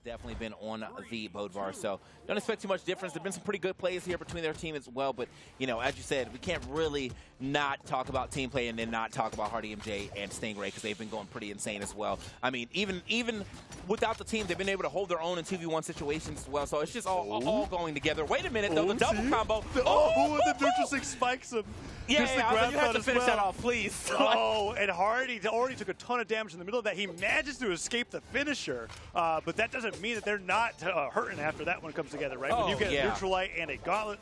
definitely been on the Bodvar, so don't expect too much difference. There have been some pretty good plays here between their team as well, but, you know, as you said, we can't really not talk about team play and then not talk about hardymj and Stingray because they've been going pretty insane as well. I mean, even without the team, they've been able to hold their own in 2v1 situations as well, so it's just all going together. Wait a minute, though, the double combo. The neutral six spikes him. Yeah, you have to finish that off, please. And Hardy already took a ton of damage in the middle of that. He manages to escape the finisher, but that doesn't mean that they're not hurting after that one comes together, right? When you get a Neutralite and a Gauntlet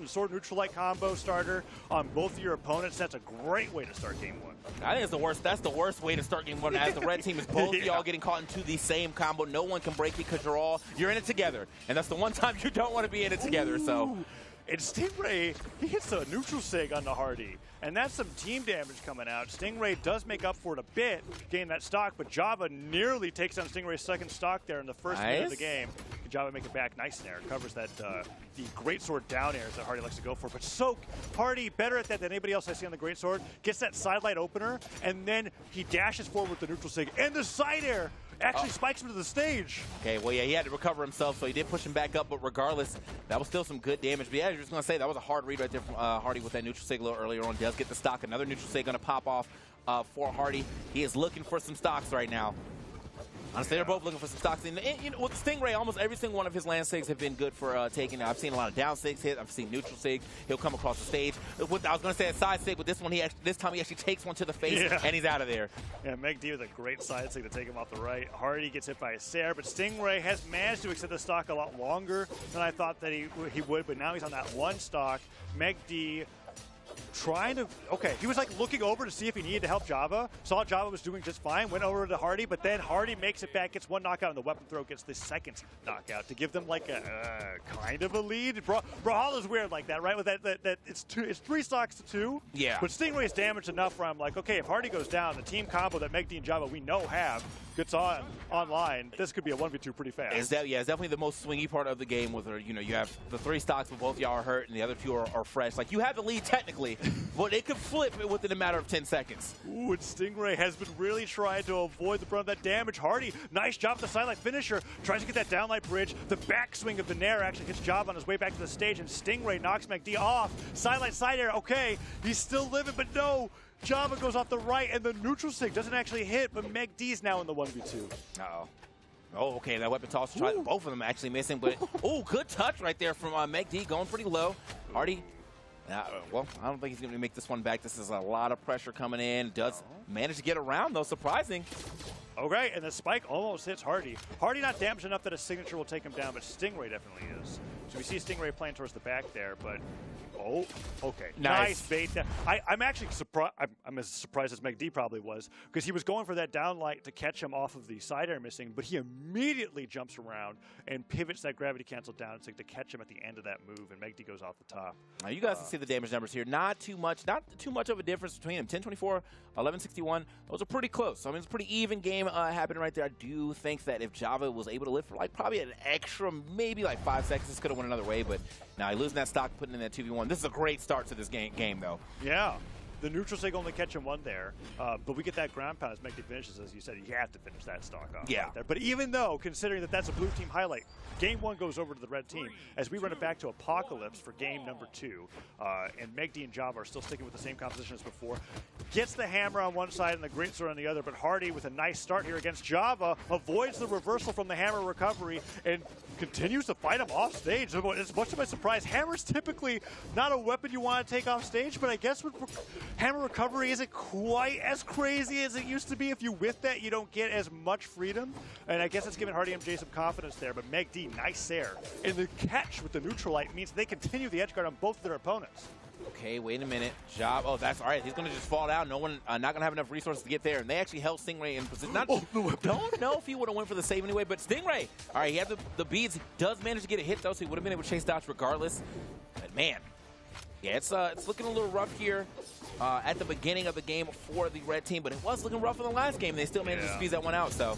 and Sword Neutralite combo starter on both of your opponents, that's a great way to start game one. I think it's the worst. That's the worst way to start game one, as the red team is both of y'all getting caught into the same combo. No one can break it because you're in it together, and that's the one time you don't want to be in it together. So. And Stingray, he hits a neutral sig on the Hardy, and that's some team damage coming out. Stingray does make up for it a bit, gain that stock, but Java nearly takes down Stingray's second stock there in the first minute of the game. Can Java make it back? Nice snare. Covers that the greatsword down airs that Hardy likes to go for. But Soak, Hardy, better at that than anybody else I see on the greatsword, gets that sidelight opener, and then he dashes forward with the neutral sig, and the side air actually spikes him to the stage. Okay, well, yeah, he had to recover himself, so he did push him back up, but regardless, that was still some good damage. But yeah, I was just going to say, that was a hard read right there from Hardy with that neutral sig a little earlier on. Does get the stock. Another neutral sig going to pop off for Hardy. He is looking for some stocks right now. Honestly, they're both looking for some stocks. And you know, with Stingray, almost every single one of his land sigs have been good for taking. I've seen a lot of down sigs hit. I've seen neutral sigs. He'll come across the stage. I was going to say a side sig, but this time he actually takes one to the face, and he's out of there. Yeah, megd with a great side sig to take him off the right. Hardy gets hit by a Sair, but Stingray has managed to extend the stock a lot longer than I thought that he would, but now he's on that one stock. megd trying to, he was like looking over to see if he needed to help Java, saw Java was doing just fine, went over to Hardy, but then Hardy makes it back, gets one knockout, and the weapon throw gets the second knockout to give them like a kind of a lead. Brawlhalla's weird like that, right? With that it's 3 stocks to 2. Yeah. But Stingray's damaged enough where I'm like, okay, if Hardy goes down, the team combo that megd and Java we know have gets online. This could be a 1v2 pretty fast. It's definitely the most swingy part of the game. With you know, you have the 3 stocks, but both y'all are hurt, and the other 2 are fresh. Like, you have the lead technically, but it could flip within a matter of 10 seconds. Ooh, and Stingray has been really trying to avoid the brunt of that damage. Hardy, nice job with the sidelight finisher, tries to get that downlight bridge. The backswing of the Nair actually hits Java on his way back to the stage, and Stingray knocks megd off. Sidelight side air, okay, he's still living, but no. Java goes off the right, and the neutral sig doesn't actually hit, but megd's now in the 1v2. Uh-oh. Oh, okay, that weapon toss, both of them actually missing, but, good touch right there from megd, going pretty low. Hardy, well, I don't think he's going to make this one back. This is a lot of pressure coming in. Does manage to get around, though, surprising. Okay, and the spike almost hits Hardy. Hardy not damaged enough that a signature will take him down, but Stingray definitely is. So we see Stingray playing towards the back there, but okay. Nice bait. I'm actually surprised. I'm as surprised as megd probably was, because he was going for that downlight to catch him off of the side air missing, but he immediately jumps around and pivots that gravity cancel down to catch him at the end of that move, and megd goes off the top. Now you guys can see the damage numbers here. Not too much of a difference between them. 1024, 1161. Those are pretty close. So, I mean, it's a pretty even game happening right there. I do think that if Java was able to live for like probably an extra, maybe like 5 seconds, this could have went another way. But now losing that stock, putting in that 2v1. This is a great start to this game though. Yeah. The neutral sig only catching 1 there, but we get that ground pound as megd finishes. As you said, you have to finish that stock off right there. But even though, considering that that's a blue team highlight, game 1 goes over to the red team as we run it back to Apocalypse for game number 2. And megd and Java are still sticking with the same composition as before. Gets the hammer on one side and the greatsword on the other, but Hardy with a nice start here against Java avoids the reversal from the hammer recovery and continues to fight him off stage. It's much to my surprise. Hammer's typically not a weapon you want to take off stage, but I guess with hammer recovery isn't quite as crazy as it used to be. If you whiff that, you don't get as much freedom. And I guess it's giving hardymj some confidence there, but megd, nice Sair. And the catch with the neutralite means they continue the edge guard on both of their opponents. Okay, wait a minute. Java, that's all right. He's going to just fall down. No one, not going to have enough resources to get there. And they actually held Stingray in position. Don't know if he would have went for the save anyway, but Stingray, all right, he had the beads. He does manage to get a hit, though, so he would have been able to chase dodge regardless. But, man, yeah, it's looking a little rough here at the beginning of the game for the red team, but it was looking rough in the last game. They still managed to squeeze that one out, so.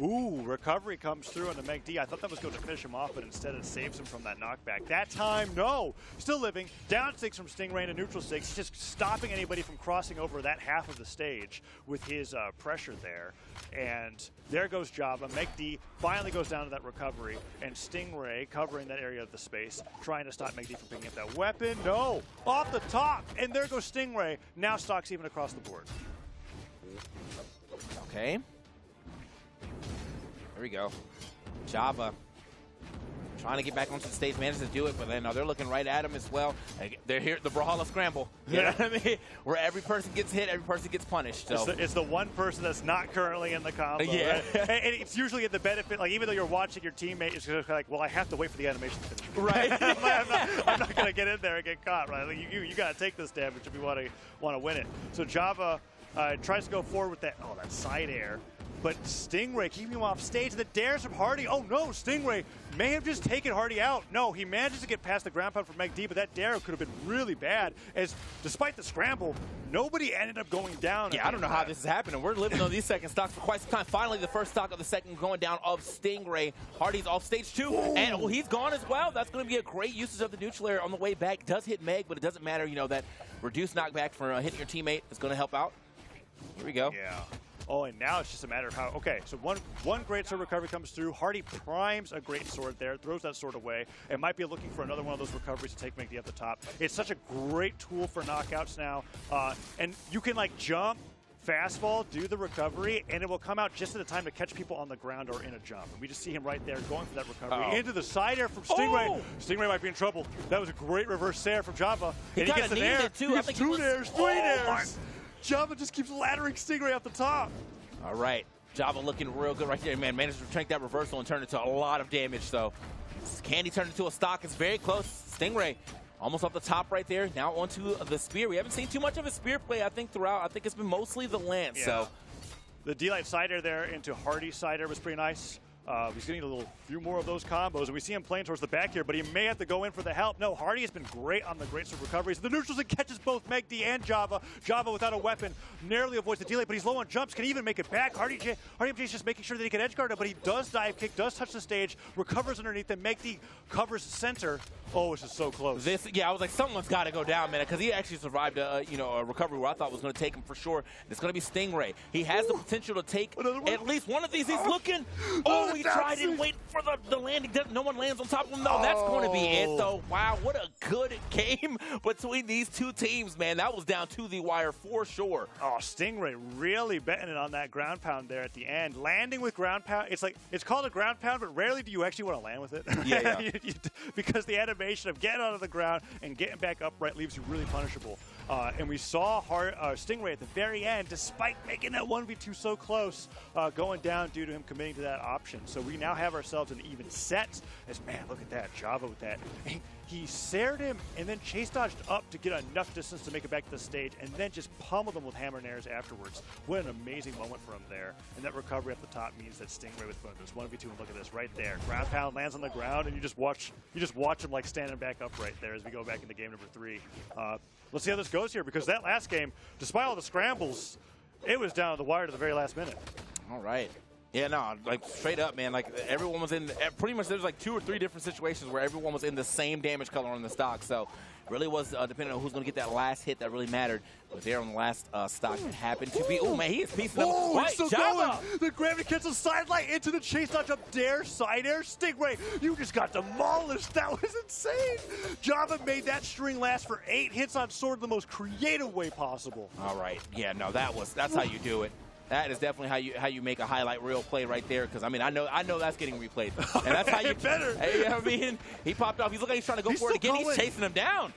Ooh, recovery comes through on the megd. I thought that was going to finish him off, but instead it saves him from that knockback. That time, no! Still living. Down 6 from Stingray to neutral 6. Just stopping anybody from crossing over that half of the stage with his pressure there. And there goes Java. megd finally goes down to that recovery. And Stingray covering that area of the space, trying to stop megd from picking up that weapon. No! Off the top! And there goes Stingray. Now stocks even across the board. Okay. There we go. Java trying to get back onto the stage, manages to do it, but then they're looking right at him as well. They're here, the Brawlhalla scramble. You know what I mean? Where every person gets hit, every person gets punished. So. It's the one person that's not currently in the combo. Yeah. Right? And it's usually at the benefit, like even though you're watching your teammate, it's just like, well, I have to wait for the animation to finish. Right. I'm not going to get in there and get caught, right? Like, you got to take this damage if you want to win it. So Java tries to go forward with that, that side air. But Stingray keeping him off stage. The dares from Hardy. Oh no, Stingray may have just taken Hardy out. No, he manages to get past the ground pound from megd, but that dare could have been really bad. As despite the scramble, nobody ended up going down. Yeah, I don't know how this is happening. We're living on these second stocks for quite some time. Finally, the first stock of the second going down of Stingray. Hardy's off stage 2, and he's gone as well. That's going to be a great usage of the neutral air on the way back. Does hit Meg, but it doesn't matter. You know, that reduced knockback for hitting your teammate is going to help out. Here we go. Yeah. Oh, and now it's just a matter of how. Okay, so one great sword recovery comes through. Hardy primes a great sword there, throws that sword away, and might be looking for another one of those recoveries to take megd at the top. It's such a great tool for knockouts now, and you can like jump, fast fall, do the recovery, and it will come out just at a time to catch people on the ground or in a jump. And we just see him right there going for that recovery into the side air from Stingray. Oh! Stingray might be in trouble. That was a great reverse air from Java. He gets an air. He gets 2 dares, 3 dares. Java just keeps laddering Stingray off the top. All right. Java looking real good right there, man. Managed to tank that reversal and turn it to a lot of damage, so Candy turned into a stock. It's very close. Stingray almost off the top right there. Now onto the spear. We haven't seen too much of his spear play, I think, throughout. I think it's been mostly the lance. Yeah. So the D-Light side air there into Hardy's side air was pretty nice. He's getting a few more of those combos, and we see him playing towards the back here, but he may have to go in for the help. No, Hardy has been great on the great sword recoveries. The neutrals and catches both megd and Java. Java without a weapon narrowly avoids the delay, but he's low on jumps. Can he even make it back? HardyMj is just making sure that he can edge guard him, but he does dive kick, does touch the stage, recovers underneath, and megd covers center. Oh, this is so close. I was like, someone's got to go down, man, because he actually survived a recovery where I thought was going to take him for sure. It's going to be Stingray. He has the potential to take at least one of these. He's looking. Oh, he tried and wait for the landing. No one lands on top of him. No, that's going to be it, though. Wow, what a good game between these two teams, man. That was down to the wire for sure. Oh, Stingray really betting it on that ground pound there at the end. Landing with ground pound. It's called a ground pound, but rarely do you actually want to land with it. Yeah. Because the animation of getting out of the ground and getting back upright leaves you really punishable. And we saw Stingray at the very end, despite making that 1v2 so close, going down due to him committing to that option. So we now have ourselves an even set. As man, look at that, Java with that. He sared him and then chase dodged up to get enough distance to make it back to the stage, and then just pummeled him with hammer and airs afterwards. What an amazing moment for him there. And that recovery at the top means that Stingray with this 1v2, and look at this right there. Ground pound lands on the ground, and you just watch him like standing back up right there as we go back into game number 3. Let's see how this goes here, because that last game, despite all the scrambles, it was down to the wire to the very last minute. All right. Yeah, no, like straight up, man. Like everyone was in, pretty much there's like 2 or 3 different situations where everyone was in the same damage color on the stock. So really was depending on who's going to get that last hit that really mattered. But there on the last stock, it happened to be. Oh man, he is piecing them. Oh, he's still going. The gravity cancel sidelight into the chase dodge up dare side air. Stingray, you just got demolished. That was insane. Java made that string last for 8 hits on sword the most creative way possible. All right, yeah, no, that's how you do it. That is definitely how you make a highlight reel play right there. Because I mean, I know that's getting replayed, and that's how you better. Hey, I mean, he popped off. He's looking like he's trying to go for it again. He's chasing him down.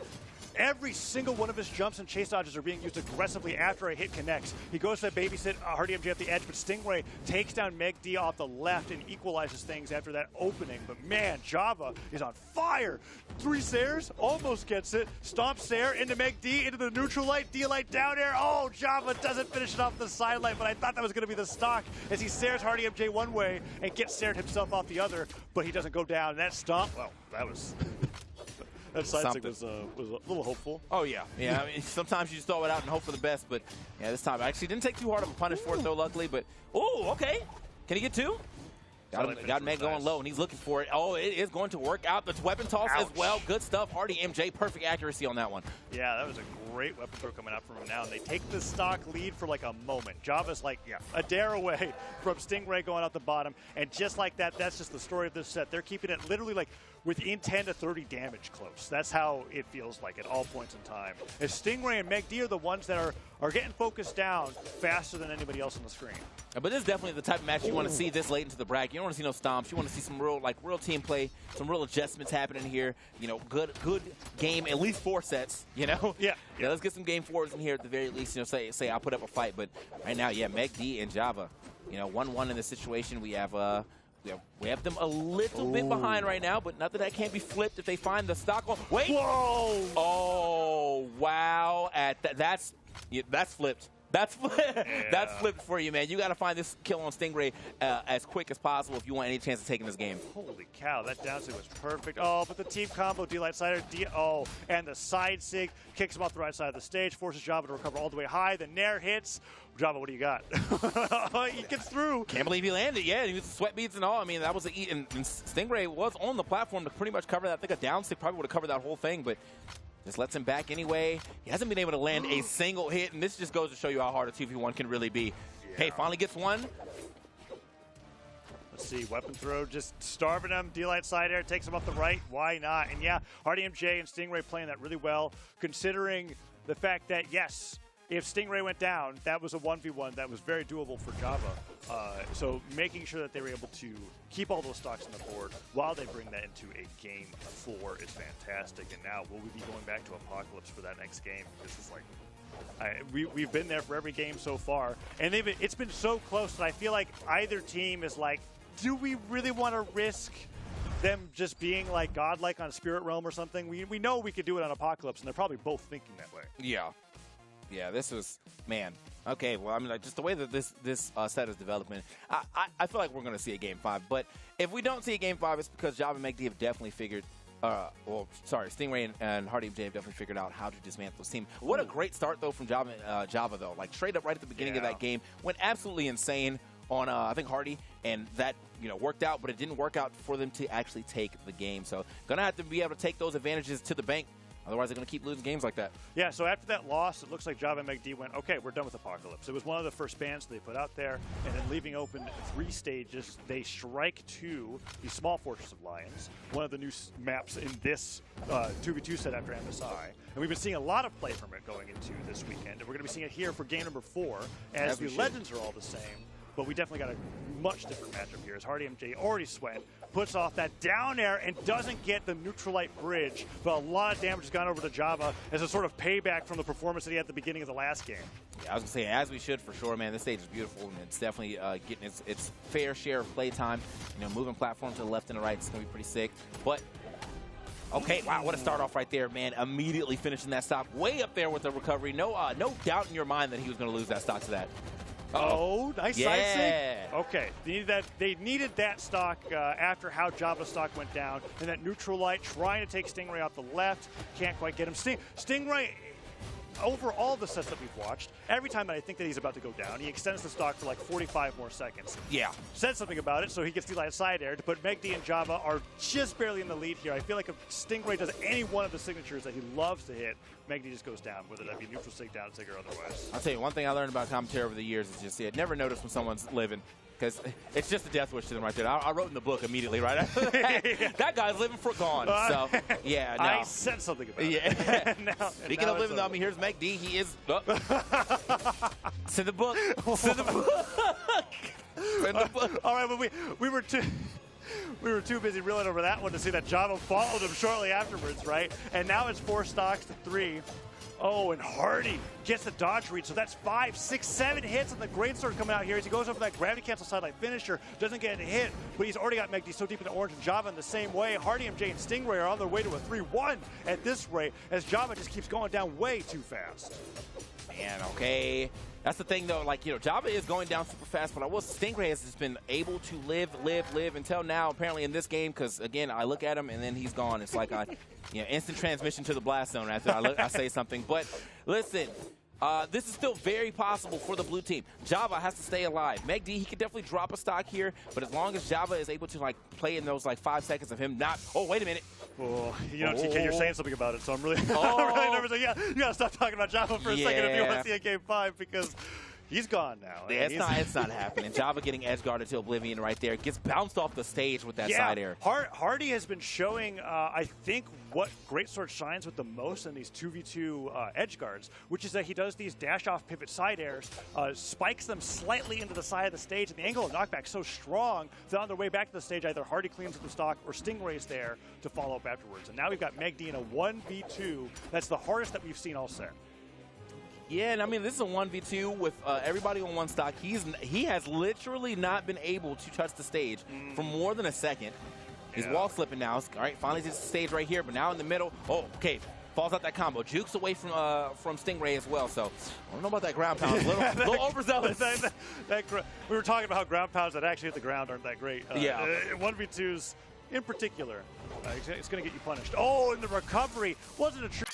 Every single one of his jumps and chase dodges are being used aggressively after a hit connects. He goes to babysit hardymj at the edge, but Stingray takes down megd off the left and equalizes things after that opening. But man, Java is on fire. 3 Sayers, almost gets it. Stomp Sayer into megd, into the neutral light, D-Light down air. Oh, Java doesn't finish it off the sideline, but I thought that was going to be the stock as he Sayers hardymj one way and gets Sayered himself off the other, but he doesn't go down. And that stomp, well, that was... That side stick was a little hopeful. Oh, yeah. Yeah, I mean, sometimes you just throw it out and hope for the best, but yeah, this time I actually didn't take too hard of a punish for it, though, luckily, but, oh, okay. Can he get 2? Got Meg going low, and he's looking for it. Oh, it is going to work out. The weapon toss as well. Good stuff. hardymj, perfect accuracy on that one. Yeah, that was a great weapon throw coming out from him now. And they take the stock lead for like a moment. Java's like, a dare away from Stingray going out the bottom. And just like that, that's just the story of this set. They're keeping it literally like within 10 to 30 damage close. That's how it feels like at all points in time. As Stingray and megd are the ones that are getting focused down faster than anybody else on the screen. But this is definitely the type of match you want to see this late into the bracket. You don't want to see no stomps. You want to see some real team play, some real adjustments happening here. You know, good game, at least 4 sets. You know, yeah. Let's get some game 4s in here at the very least. You know, say I'll put up a fight. But right now, megd and Java, you know, 1-1 in this situation. We have them a little bit behind right now, but not that can't be flipped if they find the stock. Oh, wait! Whoa! Oh, wow! That's flipped. That's flipped for you, man. You got to find this kill on Stingray as quick as possible if you want any chance of taking this game. Holy cow, that down sig was perfect. Oh, but the team combo, D-Light Slider, and the side sig kicks him off the right side of the stage, forces Java to recover all the way high. The Nair hits. Java, what do you got? He gets through. Can't believe he landed. Yeah, he was sweat beads and all. I mean, that was and Stingray was on the platform to pretty much cover that. I think a down stick probably would have covered that whole thing, but just lets him back anyway. He hasn't been able to land a single hit, and this just goes to show you how hard a 2v1 can really be. Yeah. Hey, finally gets one. Let's see, weapon throw just starving him. D-Light side air takes him off the right. Why not? And yeah, hardymj and Stingray playing that really well, considering the fact that, yes, if Stingray went down, that was a 1v1 that was very doable for Java. So making sure that they were able to keep all those stocks on the board while they bring that into a game 4 is fantastic. And now will we be going back to Apocalypse for that next game? Because it's like, we've been there for every game so far. And it's been so close that I feel like either team is like, do we really want to risk them just being like godlike on Spirit Realm or something? We know we could do it on Apocalypse, and they're probably both thinking that way. Yeah. Yeah, this was, man. Okay, well, I mean, like, just the way that this set is developing, I feel like we're going to see a Game 5. But if we don't see a Game 5, it's because Java and megd have definitely figured, Stingray and hardymj have definitely figured out how to dismantle this team. What a great start, though, from Java, though. Like, straight up right at the beginning of that game, went absolutely insane on, I think, Hardy, and that, worked out, but it didn't work out for them to actually take the game. So, going to have to be able to take those advantages to the bank. Otherwise, they're going to keep losing games like that. Yeah, so after that loss, it looks like Java and megd went, okay, we're done with Apocalypse. It was one of the first bans they put out there, and then leaving open 3 stages, they strike 2, the Small Fortress of Lions, one of the new maps in this 2v2 set after MSI. And we've been seeing a lot of play from it going into this weekend, and we're going to be seeing it here for game number 4, as the legends are all the same. But we definitely got a much different matchup here as hardymj already sweat, puts off that down air and doesn't get the Neutralite bridge, but a lot of damage has gone over to Java as a sort of payback from the performance that he had at the beginning of the last game. Yeah, I was going to say, as we should for sure, man. This stage is beautiful, and it's definitely getting its fair share of play time. Moving platform to the left and the right is going to be pretty sick. But okay, wow, what a start off right there, man. Immediately finishing that stock way up there with the recovery. No doubt in your mind that he was going to lose that stock to that. Oh, nice side sig. Okay, they needed that stock after how Java stock went down, and that Neutralite trying to take Stingray off the left, can't quite get him. Stingray, over all the sets that we've watched, every time that I think that he's about to go down, he extends the stock for like 45 more seconds. Yeah. Said something about it, so he gets D-Light side air, but megd and Java are just barely in the lead here. I feel like if Stingray does any one of the signatures that he loves to hit, megd just goes down, whether that be neutral sig, down sig, or otherwise. I'll tell you, one thing I learned about commentary over the years is just, never notice when someone's living, because it's just a death wish to them right there. I wrote in the book immediately, right after that. That guy's living for gone. So, yeah, no. I said something about it. Speaking of living, though, I mean, here's megd. He is... It's in the book. It's in the book. It's in the book. All right, but we were too busy reeling over that one to see that Java followed him shortly afterwards, right? And now it's 4 stocks to 3. Oh, and Hardy gets the dodge read, so that's 5, 6, 7 hits, and the great sword coming out here as he goes over that gravity cancel sideline finisher, doesn't get a hit, but he's already got megd so deep into orange, and Java in the same way. hardymj and Stingray are on their way to a 3-1 at this rate, as Java just keeps going down way too fast. Man, okay. That's the thing, though. Like, Java is going down super fast, but Stingray has just been able to live until now, apparently, in this game, because, again, I look at him, and then he's gone. It's like instant transmission to the blast zone after I say something. But, listen, This is still very possible for the blue team. Java has to stay alive. megd, he could definitely drop a stock here, but as long as Java is able to like play in those like 5 seconds of him not. Oh, wait a minute. Oh, you know, TK, you're saying something about it, so I'm really, I'm really nervous. Yeah, you gotta stop talking about Java for a second if you want to see a game 5 because. He's gone now. Yeah, it's not happening. Java getting edge guarded to oblivion right there. Gets bounced off the stage with that side air. Hardy has been showing, I think, what Greatsword shines with the most in these 2v2 edge guards, which is that he does these dash-off pivot side airs, spikes them slightly into the side of the stage, and the angle of knockback so strong that on their way back to the stage, either Hardy cleans up the stock or Stingray's there to follow up afterwards. And now we've got megd in a 1v2. That's the hardest that we've seen all set. Yeah, and I mean, this is a 1v2 with everybody on one stock. He has literally not been able to touch the stage for more than a second. He's wall slipping now. All right, finally gets the stage right here, but now in the middle. Oh, okay. Falls out that combo. Jukes away from Stingray as well, so I don't know about that ground pound. A little overzealous. We were talking about how ground pounds that actually hit the ground aren't that great. 1v2s in particular, it's going to get you punished. Oh, and the recovery wasn't a true